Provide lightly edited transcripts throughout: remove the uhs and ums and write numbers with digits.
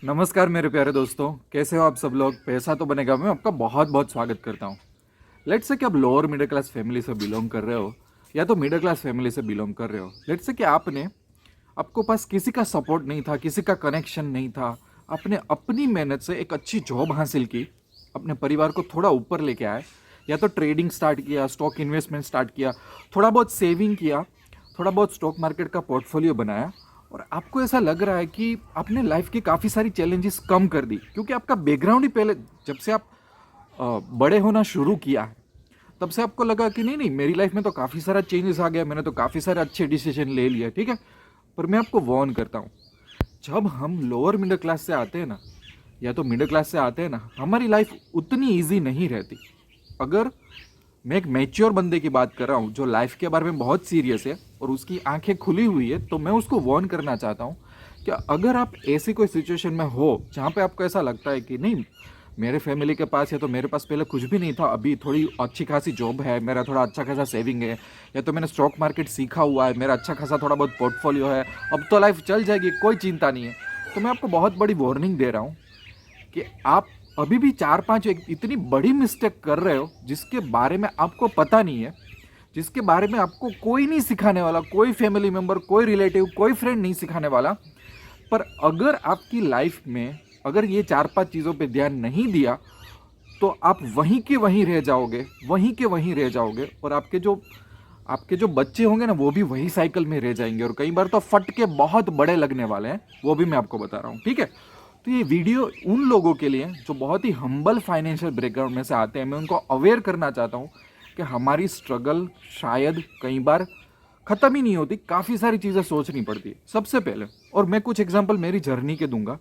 नमस्कार मेरे प्यारे दोस्तों, कैसे हो आप सब लोग। पैसा तो बनेगा मैं आपका बहुत बहुत स्वागत करता हूँ। लेट्स से कि आप लोअर मिडिल क्लास फैमिली से बिलोंग कर रहे हो या तो मिडिल क्लास फैमिली से बिलोंग कर रहे हो। लेट्स से कि आपको पास किसी का सपोर्ट नहीं था, किसी का कनेक्शन नहीं था। आपने अपनी मेहनत से एक अच्छी जॉब हासिल की, अपने परिवार को थोड़ा ऊपर लेके आए, या तो ट्रेडिंग स्टार्ट किया, स्टॉक इन्वेस्टमेंट स्टार्ट किया, थोड़ा बहुत सेविंग किया, थोड़ा बहुत स्टॉक मार्केट का पोर्टफोलियो बनाया, और आपको ऐसा लग रहा है कि आपने लाइफ की काफ़ी सारी चैलेंजेस कम कर दी, क्योंकि आपका बैकग्राउंड ही पहले, जब से आप बड़े होना शुरू किया है, तब से आपको लगा कि नहीं नहीं, मेरी लाइफ में तो काफ़ी सारा चेंजेस आ गया, मैंने तो काफ़ी सारे अच्छे डिसीजन ले लिए, ठीक है। पर मैं आपको वार्न करता हूँ, जब हम लोअर मिडिल क्लास से आते हैं ना, या तो मिडिल क्लास से आते हैं ना, हमारी लाइफ उतनी ईजी नहीं रहती। अगर मैं एक मैच्योर बंदे की बात कर रहा हूँ जो लाइफ के बारे में बहुत सीरियस है और उसकी आंखें खुली हुई है, तो मैं उसको वार्न करना चाहता हूँ कि अगर आप ऐसी कोई सिचुएशन में हो जहाँ पे आपको ऐसा लगता है कि नहीं, मेरे फैमिली के पास या तो मेरे पास पहले कुछ भी नहीं था, अभी थोड़ी अच्छी खासी जॉब है, मेरा थोड़ा अच्छा खासा सेविंग है, या तो मैंने स्टॉक मार्केट सीखा हुआ है, मेरा अच्छा खासा थोड़ा बहुत पोर्टफोलियो है, अब तो लाइफ चल जाएगी, कोई चिंता नहीं है। तो मैं आपको बहुत बड़ी वार्निंग दे रहा हूँ कि आप अभी भी चार पांच एक इतनी बड़ी मिस्टेक कर रहे हो जिसके बारे में आपको पता नहीं है, जिसके बारे में आपको कोई नहीं सिखाने वाला, कोई फैमिली मेंबर, कोई रिलेटिव, कोई फ्रेंड नहीं सिखाने वाला। पर अगर आपकी लाइफ में अगर ये चार पांच चीज़ों पे ध्यान नहीं दिया, तो आप वहीं के वहीं रह जाओगे, वहीं के वहीं रह जाओगे, और आपके जो बच्चे होंगे ना, वो भी वही साइकिल में रह जाएंगे, और कई बार तो फट के बहुत बड़े लगने वाले हैं, वो भी मैं आपको बता रहा हूँ, ठीक है। तो ये वीडियो उन लोगों के लिए जो बहुत ही हम्बल फाइनेंशियल बैकग्राउंड में से आते हैं, मैं उनको अवेयर करना चाहता हूँ कि हमारी स्ट्रगल शायद कई बार ख़त्म ही नहीं होती, काफ़ी सारी चीज़ें सोचनी पड़ती है सबसे पहले। और मैं कुछ एग्जांपल मेरी जर्नी के दूंगा,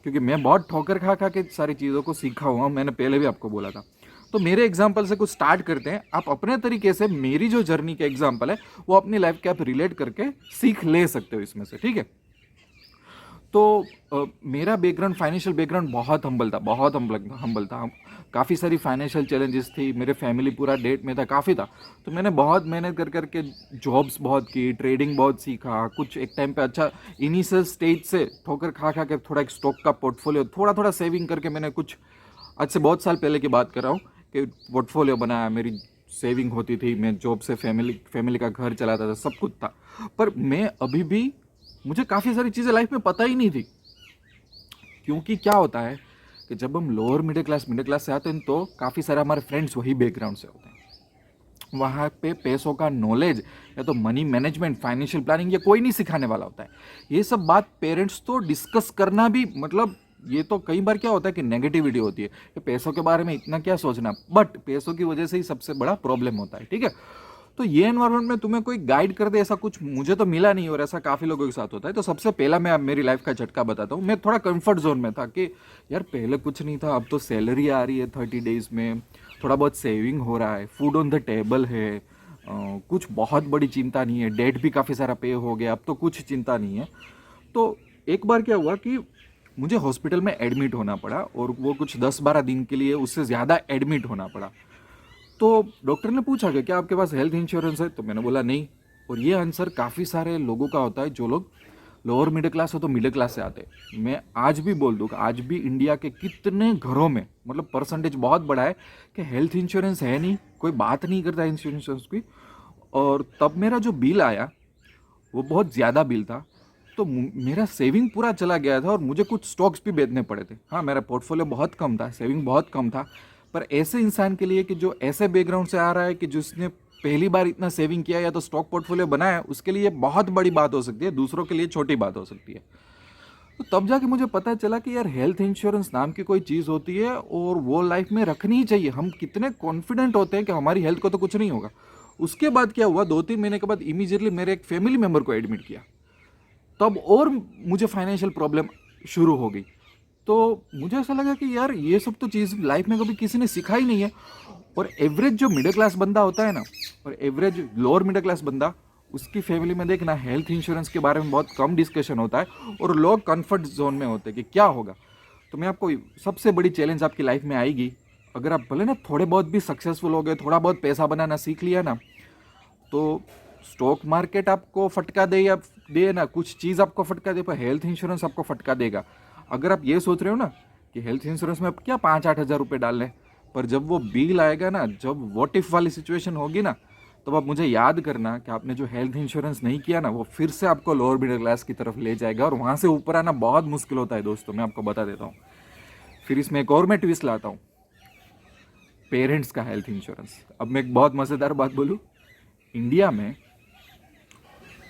क्योंकि मैं बहुत ठोकर खा खा के सारी चीज़ों को सीखा हुआ हूँ, मैंने पहले भी आपको बोला था। तो मेरे एग्जाम्पल से कुछ स्टार्ट करते हैं, आप अपने तरीके से मेरी जो जर्नी का एग्जाम्पल है वो अपनी लाइफ के आप रिलेट करके सीख ले सकते हो इसमें से, ठीक है। तो मेरा बैकग्राउंड, फाइनेंशियल बैकग्राउंड बहुत हम्बल था, बहुत हम्बल था। काफ़ी सारी फाइनेंशियल चैलेंजेस थी, मेरे फैमिली पूरा डेट में था, काफ़ी था। तो मैंने बहुत मेहनत कर करके जॉब्स बहुत की, ट्रेडिंग बहुत सीखा, कुछ एक टाइम पे अच्छा इनिशियल स्टेज से ठोकर खा खा के थोड़ा एक स्टॉक का पोर्टफोलियो, थोड़ा थोड़ा सेविंग करके मैंने कुछ, आज से बहुत साल पहले की बात कर रहा हूँ, कि पोर्टफोलियो बनाया, मेरी सेविंग होती थी, मैं जॉब से फैमिली फैमिली का घर चलाता था, सब कुछ था। पर मैं अभी भी, मुझे काफ़ी सारी चीज़ें लाइफ में पता ही नहीं थी। क्योंकि क्या होता है कि जब हम लोअर मिडिल क्लास से आते हैं, तो काफ़ी सारे हमारे फ्रेंड्स वही बैकग्राउंड से होते हैं। वहाँ पे पैसों का नॉलेज या तो मनी मैनेजमेंट, फाइनेंशियल प्लानिंग, ये कोई नहीं सिखाने वाला होता है। ये सब बात पेरेंट्स तो डिस्कस करना भी, मतलब ये तो कई बार क्या होता है कि नेगेटिविटी होती है कि पैसों के बारे में इतना क्या सोचना, बट पैसों की वजह से ही सबसे बड़ा प्रॉब्लम होता है, ठीक है। तो ये एनवायरमेंट में तुम्हें कोई गाइड कर दे, ऐसा कुछ मुझे तो मिला नहीं, और ऐसा काफ़ी लोगों के साथ होता है। तो सबसे पहला मैं अब मेरी लाइफ का झटका बताता हूँ। मैं थोड़ा कंफर्ट जोन में था कि यार पहले कुछ नहीं था, अब तो सैलरी आ रही है 30 डेज में, थोड़ा बहुत सेविंग हो रहा है, फूड ऑन द टेबल है, कुछ बहुत बड़ी चिंता नहीं है, डेट भी काफ़ी सारा पे हो गया, अब तो कुछ चिंता नहीं है। तो एक बार क्या हुआ कि मुझे हॉस्पिटल में एडमिट होना पड़ा, और वो कुछ 10-12 दिन के लिए, उससे ज़्यादा एडमिट होना पड़ा। तो डॉक्टर ने पूछा कि क्या आपके पास हेल्थ इंश्योरेंस है, तो मैंने बोला नहीं। और ये आंसर काफ़ी सारे लोगों का होता है, जो लोग लोअर मिडिल क्लास हो तो मिडिल क्लास से आते हैं। मैं आज भी बोल दूँ कि आज भी इंडिया के कितने घरों में, मतलब परसेंटेज बहुत बड़ा है कि हेल्थ इंश्योरेंस है नहीं, कोई बात नहीं करता इंश्योरेंस की। और तब मेरा जो बिल आया वो बहुत ज़्यादा बिल था, तो मेरा सेविंग पूरा चला गया था, और मुझे कुछ स्टॉक्स भी बेचने पड़े थे। हाँ, मेरा पोर्टफोलियो बहुत कम था, सेविंग बहुत कम था। पर ऐसे इंसान के लिए कि जो ऐसे बैकग्राउंड से आ रहा है, कि जिसने पहली बार इतना सेविंग किया या तो स्टॉक पोर्टफोलियो बनाया, उसके लिए बहुत बड़ी बात हो सकती है, दूसरों के लिए छोटी बात हो सकती है। तो तब जाके मुझे पता चला कि यार हेल्थ इंश्योरेंस नाम की कोई चीज़ होती है, और वो लाइफ में रखनी ही चाहिए। हम कितने कॉन्फिडेंट होते हैं कि हमारी हेल्थ को तो कुछ नहीं होगा। उसके बाद क्या हुआ, 2-3 महीने के बाद इमीजिएटली मेरे एक फैमिली मेम्बर को एडमिट किया, तब और मुझे फाइनेंशियल प्रॉब्लम शुरू हो गई। तो मुझे ऐसा लगा कि यार ये सब तो चीज़ लाइफ में कभी किसी ने सिखाई नहीं है। और एवरेज जो मिडिल क्लास बंदा होता है ना, और एवरेज लोअर मिडिल क्लास बंदा, उसकी फैमिली में देखना हेल्थ इंश्योरेंस के बारे में बहुत कम डिस्कशन होता है, और लोग कंफर्ट जोन में होते हैं कि क्या होगा। तो मैं आपको, सबसे बड़ी चैलेंज आपकी लाइफ में आएगी, अगर आप भले ना थोड़े बहुत भी सक्सेसफुल हो गए, थोड़ा बहुत पैसा बनाना सीख लिया ना, तो स्टॉक मार्केट आपको फटका दे या दे ना, कुछ चीज़ आपको फटका दे, पर हेल्थ इंश्योरेंस आपको फटका देगा। अगर आप ये सोच रहे हो ना कि हेल्थ इंश्योरेंस में अब क्या 5-8 हज़ार रुपये डालने, पर जब वो बिल आएगा ना, जब वॉट इफ वाली सिचुएशन होगी ना, तब आप मुझे याद करना कि आपने जो हेल्थ इंश्योरेंस नहीं किया ना, वो फिर से आपको लोअर मिडिल क्लास की तरफ ले जाएगा और वहाँ से ऊपर आना बहुत मुश्किल होता है दोस्तों, मैं आपको बता देता हूँ। फिर इसमें एक और मैं ट्विस्ट लाता हूँ, पेरेंट्स का हेल्थ इंश्योरेंस। अब मैं एक बहुत मज़ेदार बात बोलूँ, इंडिया में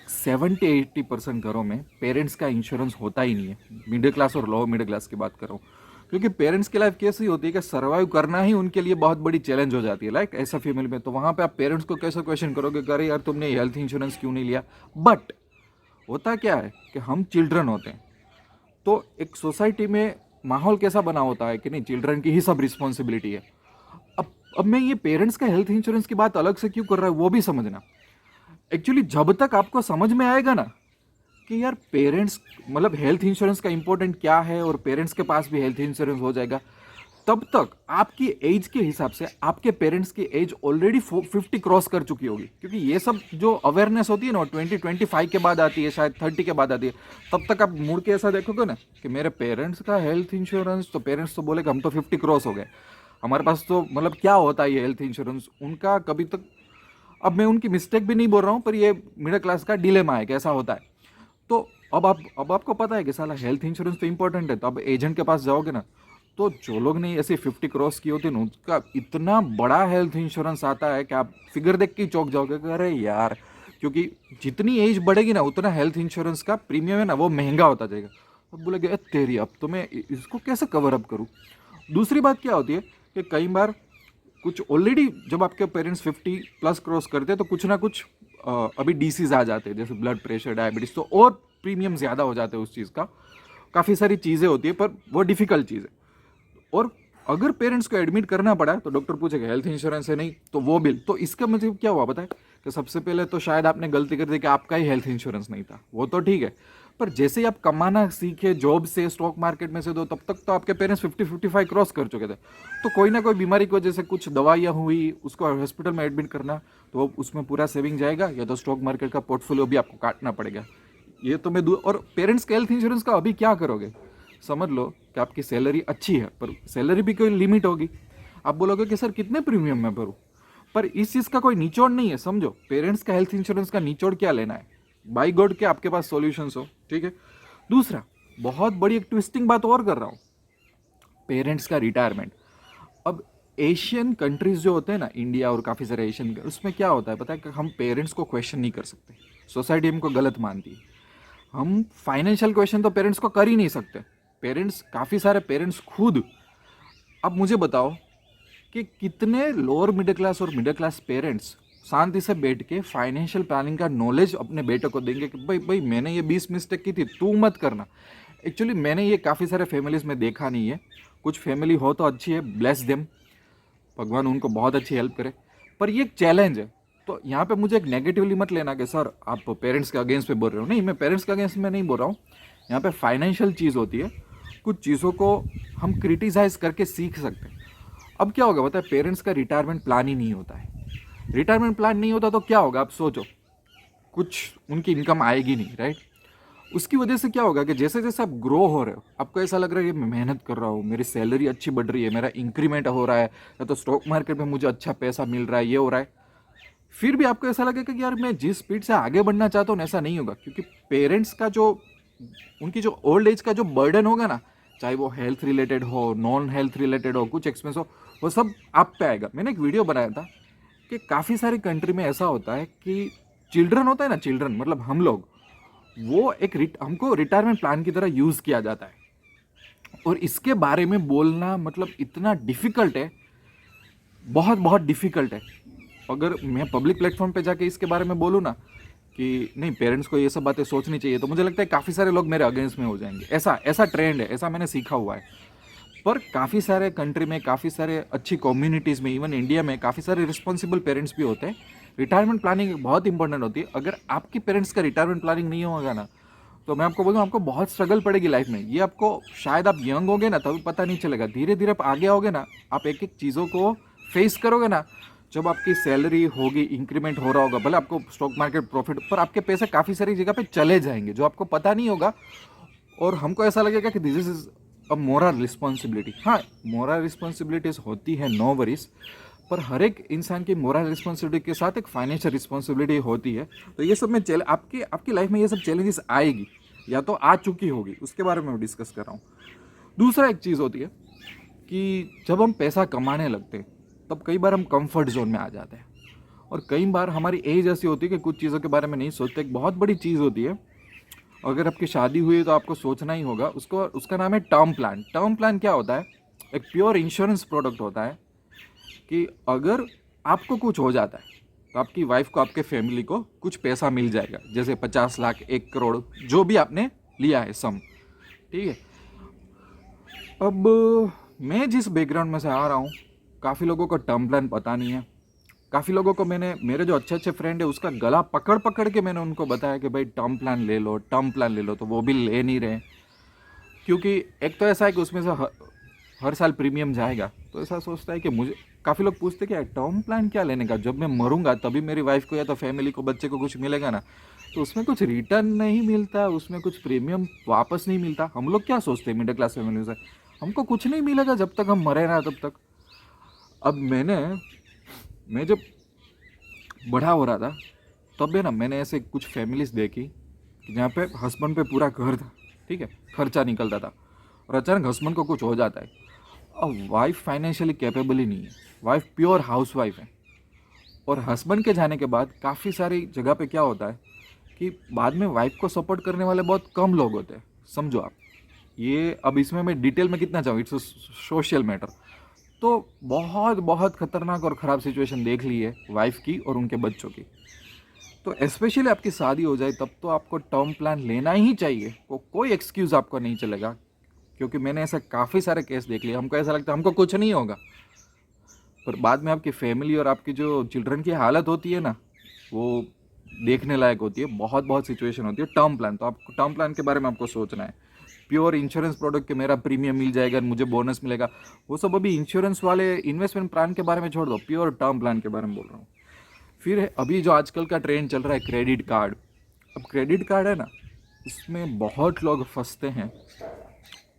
70-80% घरों में पेरेंट्स का इंश्योरेंस होता ही नहीं है। मिडिल क्लास और लोअर मिडिल क्लास की बात कर रहा हूँ, क्योंकि पेरेंट्स की लाइफ कैसी होती है कि सर्वाइव करना ही उनके लिए बहुत बड़ी चैलेंज हो जाती है। लाइक ऐसा फैमिली में तो वहाँ पे आप पेरेंट्स को कैसे क्वेश्चन करोगे कि अरे यार तुमने हेल्थ इंश्योरेंस क्यों नहीं लिया। बट होता क्या है कि हम चिल्ड्रन होते हैं, तो एक सोसाइटी में माहौल कैसा बना होता है कि नहीं, चिल्ड्रन की ही सब रिस्पॉन्सिबिलिटी है। अब मैं ये पेरेंट्स का हेल्थ इंश्योरेंस की बात अलग से क्यों कर रहा है वो भी समझना। एक्चुअली जब तक आपको समझ में आएगा ना कि यार पेरेंट्स मतलब हेल्थ इंश्योरेंस का इंपॉर्टेंट क्या है और पेरेंट्स के पास भी हेल्थ इंश्योरेंस हो जाएगा, तब तक आपकी एज के हिसाब से आपके पेरेंट्स की एज ऑलरेडी 50 क्रॉस कर चुकी होगी। क्योंकि ये सब जो अवेयरनेस होती है ना 20-25 के बाद आती है, शायद 30 के बाद आती है। तब तक आप मुड़ के ऐसा देखोगे ना कि मेरे पेरेंट्स का हेल्थ इंश्योरेंस, तो पेरेंट्स तो बोलेगा हम तो 50 क्रॉस हो गए, हमारे पास तो मतलब क्या होता है ये हेल्थ इंश्योरेंस। उनका कभी तक, अब मैं उनकी मिस्टेक भी नहीं बोल रहा हूँ, पर ये मिडिल क्लास का डिलेमा है कि ऐसा होता है। तो अब आपको पता है कि साला हेल्थ इंश्योरेंस तो इंपॉर्टेंट है, तो अब एजेंट के पास जाओगे ना, तो जो लोग ने ऐसे 50 क्रॉस की होती है ना, उसका इतना बड़ा हेल्थ इंश्योरेंस आता है कि आप फिगर देख के ही चौंक जाओगे कि अरे यार, क्योंकि जितनी एज बढ़ेगी ना उतना हेल्थ इंश्योरेंस का प्रीमियम है ना वो महंगा होता जाएगा। अब बोलेगे "ए, तेरी अब तो मैं इसको कैसे कवर अप करूँ"। दूसरी बात क्या होती है कि कई बार कुछ ऑलरेडी जब आपके पेरेंट्स 50+ क्रॉस करते हैं तो कुछ ना कुछ अभी डिसीज आ जाते हैं, जैसे ब्लड प्रेशर, डायबिटीज़, तो और प्रीमियम ज़्यादा हो जाते हैं उस चीज़ का। काफ़ी सारी चीज़ें होती है, पर वो डिफ़िकल्ट चीज़ है। और अगर पेरेंट्स को एडमिट करना पड़ा तो डॉक्टर पूछेगा हेल्थ इंश्योरेंस है नहीं, तो वो बिल। तो इसका मतलब क्या हुआ पता है कि सबसे पहले तो शायद आपने गलती कर दी कि आपका ही हेल्थ इंश्योरेंस नहीं था, वो तो ठीक है, पर जैसे ही आप कमाना सीखे जॉब से, स्टॉक मार्केट में से, दो तब तक तो आपके पेरेंट्स 50-55 क्रॉस कर चुके थे। तो कोई ना कोई बीमारी की वजह से कुछ दवाइयाँ हुई, उसको हॉस्पिटल में एडमिट करना, तो वो उसमें पूरा सेविंग जाएगा, या तो स्टॉक मार्केट का पोर्टफोलियो भी आपको काटना पड़ेगा। ये तो मैं और पेरेंट्स के हेल्थ इंश्योरेंस का अभी क्या करोगे, समझ लो कि आपकी सैलरी अच्छी है, पर सैलरी भी कोई लिमिट होगी। आप बोलोगे कि सर कितने प्रीमियम मैं भरूँ, पर इस चीज़ का कोई निचोड़ नहीं है। समझो, पेरेंट्स का हेल्थ इंश्योरेंस का निचोड़ क्या लेना है, बाई गॉड के आपके पास सॉल्यूशंस हो, ठीक है। दूसरा, बहुत बड़ी एक ट्विस्टिंग बात और कर रहा हूँ, पेरेंट्स का रिटायरमेंट। अब एशियन कंट्रीज जो होते हैं ना, इंडिया और काफ़ी सारे एशियन, उसमें क्या होता है पता है कि हम पेरेंट्स को क्वेश्चन नहीं कर सकते, सोसाइटी हमको गलत मानती है। हम फाइनेंशियल क्वेश्चन तो पेरेंट्स को कर ही नहीं सकते। पेरेंट्स, काफ़ी सारे पेरेंट्स खुद, अब मुझे बताओ कि कितने लोअर मिडिल क्लास और मिडिल क्लास पेरेंट्स शांति से बैठ के फाइनेंशियल प्लानिंग का नॉलेज अपने बेटे को देंगे कि भाई भाई मैंने ये 20 मिस्टेक की थी, तू मत करना। एक्चुअली मैंने ये काफ़ी सारे फैमिलीज़ में देखा नहीं है, कुछ फैमिली हो तो अच्छी है, ब्लेस देम, भगवान उनको बहुत अच्छी हेल्प करे, पर ये एक चैलेंज है। तो यहाँ पे मुझे एक नेगेटिवली मत लेना कि सर आप पेरेंट्स के अगेंस्ट पे बोल रहे हो, नहीं, मैं पेरेंट्स के अगेंस्ट में नहीं बोल रहा हूँ। यहाँ पे फाइनेंशियल चीज़ होती है, कुछ चीज़ों को हम क्रिटिसाइज करके सीख सकते हैं। अब क्या होगा पता है, पेरेंट्स का रिटायरमेंट प्लान ही नहीं होता है। रिटायरमेंट प्लान नहीं होता तो क्या होगा, आप सोचो, कुछ उनकी इनकम आएगी नहीं, राइट। उसकी वजह से क्या होगा कि जैसे जैसे आप ग्रो हो रहे हो, आपको ऐसा लग रहा है कि मैं मेहनत कर रहा हूँ, मेरी सैलरी अच्छी बढ़ रही है, मेरा इंक्रीमेंट हो रहा है, या तो स्टॉक मार्केट में मुझे अच्छा पैसा मिल रहा है, ये हो रहा है, फिर भी आपको ऐसा लगेगा कि यार मैं जिस स्पीड से आगे बढ़ना चाहता हूँ ऐसा नहीं होगा। क्योंकि पेरेंट्स का जो, उनकी जो ओल्ड एज का जो बर्डन होगा ना, चाहे वो हेल्थ रिलेटेड हो, नॉन हेल्थ रिलेटेड हो, कुछ एक्सपेंस हो, वो सब आप पे आएगा। मैंने एक वीडियो बनाया था कि काफ़ी सारी कंट्री में ऐसा होता है कि चिल्ड्रन होता है ना, चिल्ड्रन मतलब हम लोग, वो एक हमको रिटायरमेंट प्लान की तरह यूज़ किया जाता है। और इसके बारे में बोलना मतलब इतना डिफ़िकल्ट है, बहुत बहुत डिफ़िकल्ट है। अगर मैं पब्लिक प्लेटफॉर्म पे जाके इसके बारे में बोलूँ ना कि नहीं, पेरेंट्स को ये सब बातें सोचनी चाहिए, तो मुझे लगता है काफ़ी सारे लोग मेरे अगेंस्ट में हो जाएंगे। ऐसा ऐसा ट्रेंड है, ऐसा मैंने सीखा हुआ है। पर काफ़ी सारे कंट्री में, काफ़ी सारे अच्छी कम्युनिटीज़ में, इवन इंडिया में काफ़ी सारे रिस्पॉन्सिबल पेरेंट्स भी होते हैं। रिटायरमेंट प्लानिंग बहुत इंपॉर्टेंट होती है। अगर आपकी पेरेंट्स का रिटायरमेंट प्लानिंग नहीं होगा ना, तो मैं आपको बोलूँ आपको बहुत स्ट्रगल पड़ेगी लाइफ में। ये आपको, शायद आप यंग होगे ना तभी पता नहीं चलेगा, धीरे धीरे आप आगे आओगे ना, आप एक एक चीज़ों को फेस करोगे ना, जब आपकी सैलरी होगी, इंक्रीमेंट हो रहा होगा, भले आपको स्टॉक मार्केट प्रॉफिट, पर आपके पैसे काफ़ी सारी जगह पे चले जाएंगे जो आपको पता नहीं होगा। और हमको ऐसा लगेगा कि this is a moral responsibility. हाँ, मोरल रिस्पॉन्सिबिलिटीज होती है, नो वरीज, पर हर एक इंसान की मोरल रिस्पॉन्सिबिलिटी के साथ एक फाइनेंशियल रिस्पॉन्सिबिलिटी होती है। तो ये सब में आपकी आपकी लाइफ में ये सब चैलेंजेस आएगी, या तो आ चुकी होगी, उसके बारे में मैं डिस्कस कर रहा हूँ। दूसरा एक चीज़ होती है कि जब हम पैसा कमाने लगते हैं तब कई बार हम कंफर्ट जोन में आ जाते हैं, और कई बार हमारी एज ऐसी होती है कि कुछ चीज़ों के बारे में नहीं सोचते। एक बहुत बड़ी चीज़ होती है, अगर आपकी शादी हुई है तो आपको सोचना ही होगा, उसका नाम है टर्म प्लान। टर्म प्लान क्या होता है? एक प्योर इंश्योरेंस प्रोडक्ट होता है कि अगर आपको कुछ हो जाता है तो आपकी वाइफ को, आपके फैमिली को कुछ पैसा मिल जाएगा, जैसे 50 लाख, 1 करोड़, जो भी आपने लिया है सम, ठीक है। अब मैं जिस बैकग्राउंड में से आ रहा हूँ, काफ़ी लोगों को टर्म प्लान पता नहीं है। काफ़ी लोगों को मेरे जो अच्छे अच्छे फ्रेंड है उसका गला पकड़ पकड़ के मैंने उनको बताया कि भाई टर्म प्लान ले लो, टर्म प्लान ले लो, तो वो भी ले नहीं रहे। क्योंकि एक तो ऐसा है कि उसमें से हर साल प्रीमियम जाएगा, तो ऐसा सोचता है कि मुझे, काफ़ी लोग पूछते कि टर्म प्लान क्या लेने का, जब मैं मरूंगा तभी मेरी वाइफ को या तो फैमिली को, बच्चे को कुछ मिलेगा ना, तो उसमें कुछ रिटर्न नहीं मिलता, उसमें कुछ प्रीमियम वापस नहीं मिलता। हम लोग क्या सोचते हैं मिडिल क्लास फैमिली से, हमको कुछ नहीं मिलेगा जब तक हम मरे ना तब तक। अब मैं जब बड़ा हो रहा था तब ना मैंने ऐसे कुछ फैमिलीज देखी कि जहाँ पे हस्बैंड पे पूरा घर था, ठीक है, खर्चा निकलता था, और अचानक हस्बैंड को कुछ हो जाता है। अब वाइफ फाइनेंशियली कैपेबल ही नहीं है, वाइफ प्योर हाउस वाइफ है, और हस्बैंड के जाने के बाद काफ़ी सारी जगह पे क्या होता है कि बाद में वाइफ को सपोर्ट करने वाले बहुत कम लोग होते हैं, समझो आप। ये अब इसमें मैं डिटेल में कितना चाहूँ, इट्स सोशल मैटर। तो बहुत बहुत खतरनाक और ख़राब सिचुएशन देख ली है वाइफ की और उनके बच्चों की। तो स्पेशली आपकी शादी हो जाए तब तो आपको टर्म प्लान लेना ही चाहिए, कोई एक्सक्यूज़ आपको नहीं चलेगा। क्योंकि मैंने ऐसा काफ़ी सारे केस देख लिए, हमको ऐसा लगता है हमको कुछ नहीं होगा, पर बाद में आपकी फैमिली और आपकी जो चिल्ड्रन की हालत होती है ना, वो देखने लायक होती है। बहुत बहुत सिचुएशन होती है। टर्म प्लान, तो आपको टर्म प्लान के बारे में आपको सोचना है। प्योर इंश्योरेंस प्रोडक्ट के मेरा प्रीमियम मिल जाएगा, मुझे बोनस मिलेगा, वो सब अभी इंश्योरेंस वाले इन्वेस्टमेंट प्लान के बारे में छोड़ दो, प्योर टर्म प्लान के बारे में बोल रहा हूँ। फिर अभी जो आजकल का ट्रेंड चल रहा है क्रेडिट कार्ड। अब क्रेडिट कार्ड है ना, इसमें बहुत लोग फंसते हैं,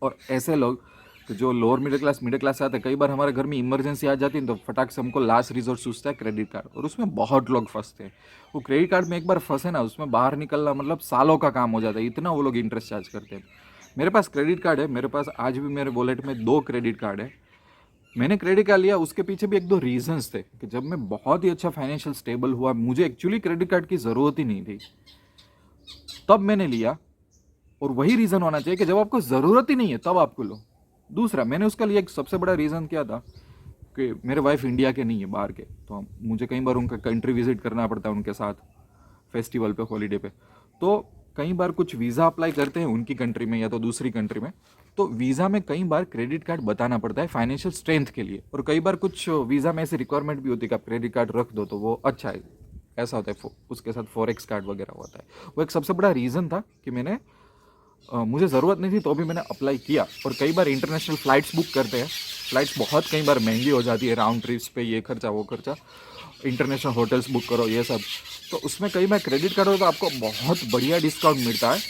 और ऐसे लोग जो लोअर मिडिल क्लास से आते हैं, कई बार हमारे घर में इमरजेंसी आ जाती है तो फटाक से हमको लास्ट रिजोर्ट सोचता है क्रेडिट कार्ड, और उसमें बहुत लोग फंसते हैं। वो क्रेडिट कार्ड में एक बार फंसे ना, उसमें बाहर निकलना मतलब सालों का काम हो जाता है, इतना वो लोग इंटरेस्ट चार्ज करते हैं। मेरे पास क्रेडिट कार्ड है, मेरे पास आज भी मेरे वॉलेट में 2 क्रेडिट कार्ड है। मैंने क्रेडिट कार्ड लिया, उसके पीछे भी 1-2 रीजंस थे कि जब मैं बहुत ही अच्छा फाइनेंशियल स्टेबल हुआ, मुझे एक्चुअली क्रेडिट कार्ड की ज़रूरत ही नहीं थी, तब मैंने लिया। और वही रीज़न होना चाहिए कि जब आपको ज़रूरत ही नहीं है तब आपको लो। दूसरा, मैंने उसका लिए एक सबसे बड़ा रीज़न क्या था कि मेरे वाइफ इंडिया के नहीं है, बाहर के, तो मुझे कई बार उनका कंट्री विजिट करना पड़ता है उनके साथ, फेस्टिवल पे, हॉलीडे पे। तो कई बार कुछ वीज़ा अप्लाई करते हैं उनकी कंट्री में या तो दूसरी कंट्री में, तो वीज़ा में कई बार क्रेडिट कार्ड बताना पड़ता है फाइनेंशियल स्ट्रेंथ के लिए। और कई बार कुछ वीज़ा में ऐसी रिक्वायरमेंट भी होती है कि आप क्रेडिट कार्ड रख दो तो वो अच्छा है, ऐसा होता है। उसके साथ फॉरेक्स कार्ड वगैरह होता है। वो एक सबसे बड़ा रीज़न था कि मुझे ज़रूरत नहीं थी तो भी मैंने अप्लाई किया। और कई बार इंटरनेशनल फ़्लाइट्स बुक करते हैं, फ़्लाइट्स बहुत कई बार महंगी हो जाती है, राउंड ट्रिप्स पे ये खर्चा वो खर्चा, इंटरनेशनल होटल्स बुक करो ये सब, तो उसमें कई बार क्रेडिट कार्ड हो तो आपको बहुत बढ़िया डिस्काउंट मिलता है।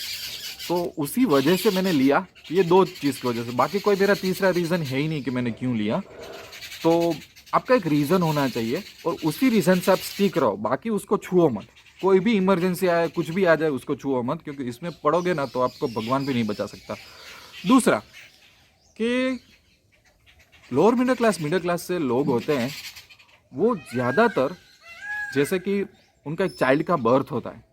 तो उसी वजह से मैंने लिया, ये 2 चीज़ की वजह से। बाकी कोई मेरा तीसरा रीज़न है ही नहीं कि मैंने क्यों लिया। तो आपका एक रीज़न होना चाहिए और उसी रीज़न से आप स्टिक रहो, बाकी उसको छुओ मत। कोई भी इमरजेंसी आए, कुछ भी आ जाए, उसको छुओ मत, क्योंकि इसमें पड़ोगे ना तो आपको भगवान भी नहीं बचा सकता। दूसरा कि लोअर मिडिल क्लास से लोग होते हैं, वो ज़्यादातर, जैसे कि उनका एक चाइल्ड का बर्थ होता है,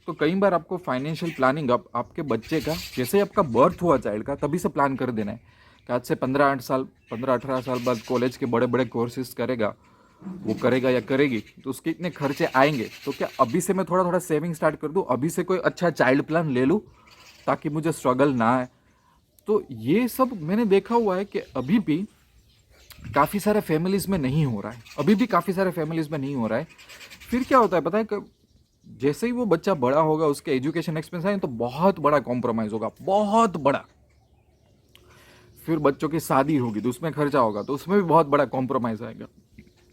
तो कई बार आपको फाइनेंशियल प्लानिंग आपके बच्चे का, जैसे ही आपका बर्थ हुआ चाइल्ड का, तभी से प्लान कर देना है कि आज से 15-18 साल बाद कॉलेज के बड़े बड़े कोर्सेज करेगा, वो करेगा या करेगी, तो उसके इतने खर्चे आएंगे, तो क्या अभी से मैं थोड़ा थोड़ा सेविंग स्टार्ट कर दूं, अभी से कोई अच्छा चाइल्ड प्लान ले लूं ताकि मुझे स्ट्रगल ना आए। तो ये सब मैंने देखा हुआ है कि अभी भी काफ़ी सारे फैमिलीज़ में नहीं हो रहा है, अभी भी काफ़ी सारे फैमिलीज़ में नहीं हो रहा है। फिर क्या होता है पता है कि जैसे ही वो बच्चा बड़ा होगा, उसके एजुकेशन एक्सपेंस आए तो बहुत बड़ा कॉम्प्रोमाइज़ होगा, बहुत बड़ा। फिर बच्चों की शादी होगी तो उसमें खर्चा होगा, तो उसमें भी बहुत बड़ा कॉम्प्रोमाइज़ आएगा।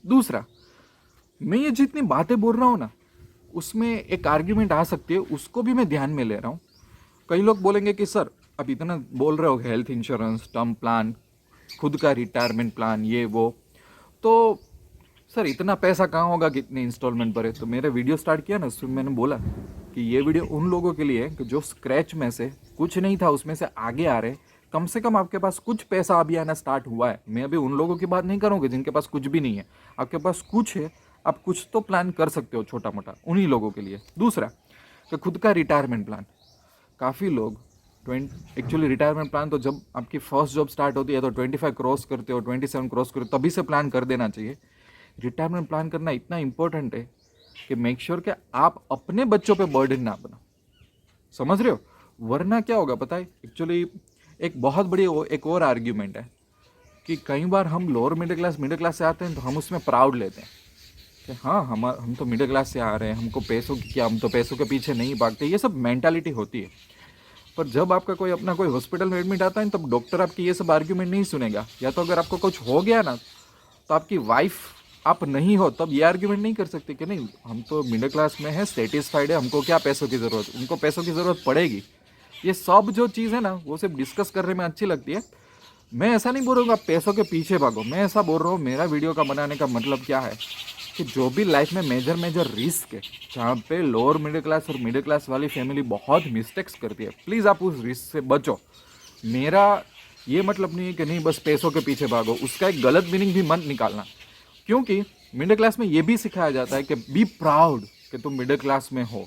दूसरा, मैं ये जितनी बातें बोल रहा हूँ ना, उसमें एक आर्ग्यूमेंट आ सकती है, उसको भी मैं ध्यान में ले रहा हूँ। कई लोग बोलेंगे कि सर आप इतना बोल रहे हो हेल्थ इंश्योरेंस, टर्म प्लान, खुद का रिटायरमेंट प्लान, ये वो, तो सर इतना पैसा कहाँ होगा कि इतने इंस्टॉलमेंट भरे। तो मेरा वीडियो स्टार्ट किया ना, उसमें मैंने बोला कि ये वीडियो उन लोगों के लिए है कि जो स्क्रैच में से कुछ नहीं था उसमें से आगे आ रहे, कम से कम आपके पास कुछ पैसा अभी आना स्टार्ट हुआ है। मैं अभी उन लोगों की बात नहीं करूँगा जिनके पास कुछ भी नहीं है, आपके पास कुछ है, आप कुछ तो प्लान कर सकते हो छोटा मोटा, उन्हीं लोगों के लिए। दूसरा कि खुद का रिटायरमेंट प्लान, काफ़ी लोग एक्चुअली रिटायरमेंट प्लान तो जब आपकी फर्स्ट जॉब स्टार्ट होती है तो 25 क्रॉस करते हो, 27 क्रॉस करते हो, तभी से प्लान कर देना चाहिए। रिटायरमेंट प्लान करना इतना इंपॉर्टेंट है कि मेक श्योर कि आप अपने बच्चों पे बर्डन ना बनाओ, समझ रहे हो? वरना क्या होगा पता है, एक्चुअली एक बहुत बड़ी एक और आर्ग्यूमेंट है कि कई बार हम लोअर मिडिल क्लास से आते हैं तो हम उसमें प्राउड लेते हैं कि हाँ हम तो मिडिल क्लास से आ रहे हैं, हमको पैसों की क्या, हम तो पैसों के पीछे नहीं भागते, ये सब मेंटालिटी होती है। पर जब आपका कोई हॉस्पिटल में एडमिट आता है तब डॉक्टर आपकी ये सब आर्ग्यूमेंट नहीं सुनेगा। या तो अगर आपको कुछ हो गया ना तो आपकी वाइफ, आप नहीं हो तब ये आर्ग्यूमेंट नहीं कर सकते कि नहीं हम तो मिडिल क्लास में है, सेटिस्फाइड है, हमको क्या पैसों की ज़रूरत, उनको पैसों की ज़रूरत पड़ेगी। ये सब जो चीज़ है ना वो सिर्फ डिस्कस करने में अच्छी लगती है। मैं ऐसा नहीं बोल रहा हूँ आप पैसों के पीछे भागो, मैं ऐसा बोल रहा हूँ, मेरा वीडियो का बनाने का मतलब क्या है कि जो भी लाइफ में मेजर रिस्क है, जहाँ पे लोअर मिडिल क्लास और मिडिल क्लास वाली फैमिली बहुत मिस्टेक्स करती है, प्लीज़ आप उस रिस्क से बचो। मेरा ये मतलब नहीं है कि नहीं बस पैसों के पीछे भागो, उसका एक गलत मीनिंग भी मत निकालना, क्योंकि मिडिल क्लास में ये भी सिखाया जाता है कि बी प्राउड कि तुम मिडिल क्लास में हो।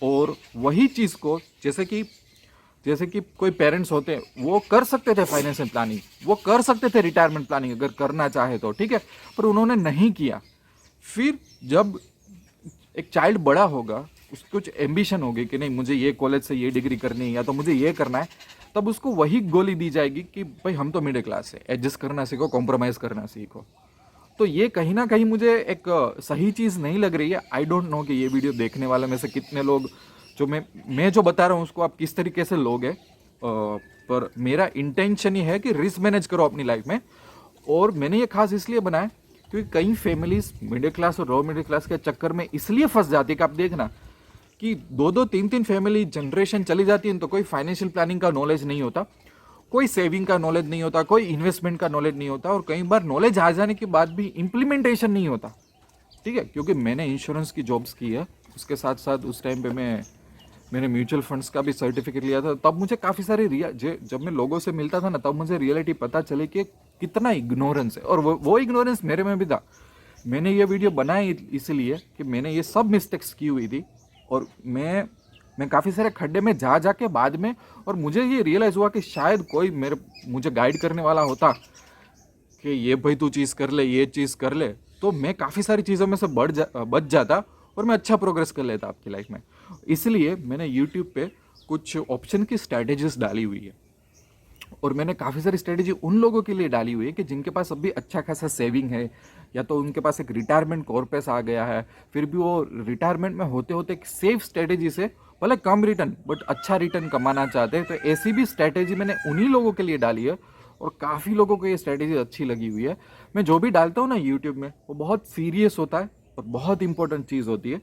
और वही चीज़ को जैसे कि कोई पेरेंट्स होते हैं वो कर सकते थे फाइनेंशियल प्लानिंग, वो कर सकते थे रिटायरमेंट प्लानिंग अगर करना चाहे तो, ठीक है, पर उन्होंने नहीं किया। फिर जब एक चाइल्ड बड़ा होगा, उसकी कुछ एम्बिशन होगी कि नहीं मुझे ये कॉलेज से ये डिग्री करनी है या तो मुझे ये करना है, तब उसको वही गोली दी जाएगी कि भाई हम तो मिडिल क्लास है, एडजस्ट करना सीखो, कॉम्प्रोमाइज़ करना सीखो। तो ये कहीं ना कहीं मुझे एक सही चीज़ नहीं लग रही है। आई डोंट नो कि ये वीडियो देखने वाले में से कितने लोग, जो मैं जो बता रहा हूँ उसको आप किस तरीके से लोग हैं, पर मेरा इंटेंशन ये है कि रिस्क मैनेज करो अपनी लाइफ में। और मैंने ये खास इसलिए बनाया क्योंकि कई फैमिलीज मिडिल क्लास और लो मिडिल क्लास के चक्कर में इसलिए फंस जाती है कि आप देखना कि 2-2, 3-3 फैमिली जनरेशन चली जाती है तो कोई फाइनेंशियल प्लानिंग का नॉलेज नहीं होता, कोई सेविंग का नॉलेज नहीं होता, कोई इन्वेस्टमेंट का नॉलेज नहीं होता, और कई बार नॉलेज आ जाने के बाद भी इम्प्लीमेंटेशन नहीं होता, ठीक है। क्योंकि मैंने इंश्योरेंस की जॉब्स की है, उसके साथ साथ उस टाइम पे मैंने म्यूचुअल फंड्स का भी सर्टिफिकेट लिया था, तब मुझे काफ़ी सारे जब मैं लोगों से मिलता था ना तब मुझे रियलिटी पता चली कि कितना इग्नोरेंस है, और वो इग्नोरेंस मेरे में भी था। मैंने ये वीडियो बनाई इसलिए कि मैंने ये सब मिस्टेक्स की हुई थी, और मैं काफ़ी सारे खड्डे में जा के बाद में, और मुझे ये रियलाइज़ हुआ कि शायद कोई मुझे गाइड करने वाला होता कि ये भाई तू चीज़ कर ले, ये चीज़ कर ले, तो मैं काफ़ी सारी चीज़ों में से बच जाता और मैं अच्छा प्रोग्रेस कर लेता आपकी लाइफ में। इसलिए मैंने यूट्यूब पे कुछ ऑप्शन की स्ट्रैटेजीज डाली हुई है, और मैंने काफ़ी सारी स्ट्रेटेजी उन लोगों के लिए डाली हुई है कि जिनके पास अभी अच्छा खासा सेविंग है, या तो उनके पास एक रिटायरमेंट कॉर्पस आ गया है, फिर भी वो रिटायरमेंट में होते होते एक सेफ स्ट्रेटेजी से भले कम रिटर्न बट अच्छा रिटर्न कमाना चाहते हैं। तो ऐसी भी स्ट्रेटेजी मैंने उन्हीं लोगों के लिए डाली है, और काफ़ी लोगों को ये स्ट्रेटेजी अच्छी लगी हुई है। मैं जो भी डालता हूँ ना यूट्यूब में वो बहुत सीरियस होता है और बहुत इंपॉर्टेंट चीज़ होती है,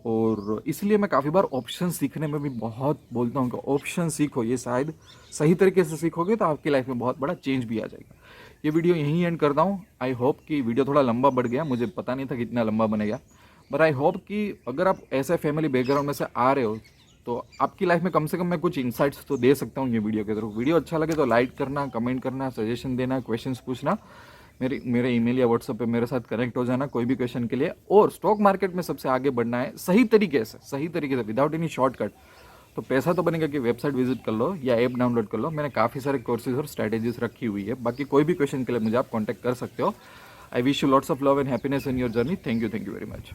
और इसलिए मैं काफ़ी बार ऑप्शन सीखने में भी बहुत बोलता हूँ कि ऑप्शन सीखो, ये शायद सही तरीके से सीखोगे तो आपकी लाइफ में बहुत बड़ा चेंज भी आ जाएगा। ये वीडियो यहीं एंड करता हूँ। आई होप कि वीडियो थोड़ा लंबा बढ़ गया, मुझे पता नहीं था कितना लंबा बनेगा, बट आई होप कि अगर आप ऐसे फैमिली बैकग्राउंड में से आ रहे हो तो आपकी लाइफ में कम से कम मैं कुछ इंसाइट्स तो दे सकता हूँ ये वीडियो के थ्रू। वीडियो अच्छा लगे तो लाइक करना, कमेंट करना, सजेशन देना, क्वेश्चंस पूछना, मेरे ईमेल या व्हाट्सएप पे मेरे साथ कनेक्ट हो जाना कोई भी क्वेश्चन के लिए। और स्टॉक मार्केट में सबसे आगे बढ़ना है सही तरीके से विदाउट एनी शॉर्टकट, तो पैसा तो बनेगा कि वेबसाइट विजिट कर लो या ऐप डाउनलोड कर लो। मैंने काफ़ी सारे कोर्सेज और स्ट्रैटेजीज रखी हुई है। बाकी कोई भी क्वेश्चन के लिए मुझे आप कॉन्टैक्ट कर सकते हो। I wish you lots of love and happiness in your journey. Thank you very much.